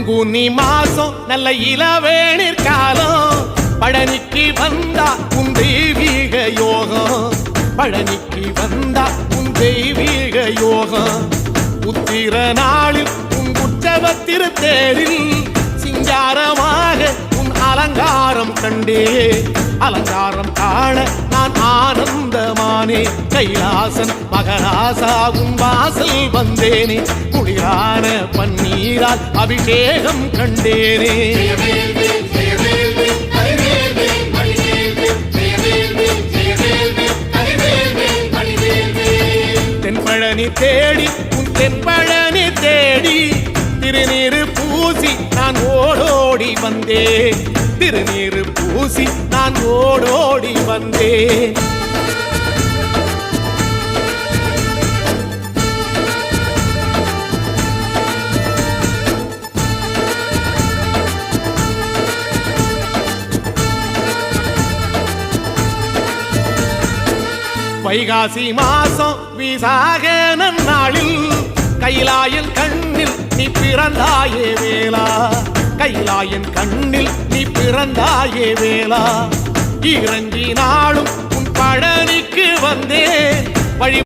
பங்குனி மாசம் நல்ல இளவேணிற் காலம் பழனிக்கு வந்தா உன் தெய்வீக யோகம் பழனிக்கு வந்தா உன் தெய்வீக யோகம் உத்திர நாளில் உன் உற்சவ திருத்தேரில் சிங்காரமாக உன் அலங்காரம் கண்டே அலங்காரம் காண நான் ஆனந்தமானே கைலாசன் மகராசா உன் வாசல் வந்தேனே குளிரான பன்னீரால் அபிஷேகம் கண்டேனே தென்பழனி தேடி உன் தென்பழனி தேடி திருநீரு பூசி நான் ஓடோடி வந்தேன் திருநீரு பூசி நான் ஓடோடி வந்தேன் வைகாசி மாசம் விசாக நன்னாளில் கைலாயன் கண்ணில் நீ பிறந்தாயே வேளா கைலாயன் கண்ணில் நீ பிறந்தாயே வேளா இறங்கி நாளும் உன் பழனிக்கு வந்தேன் வழி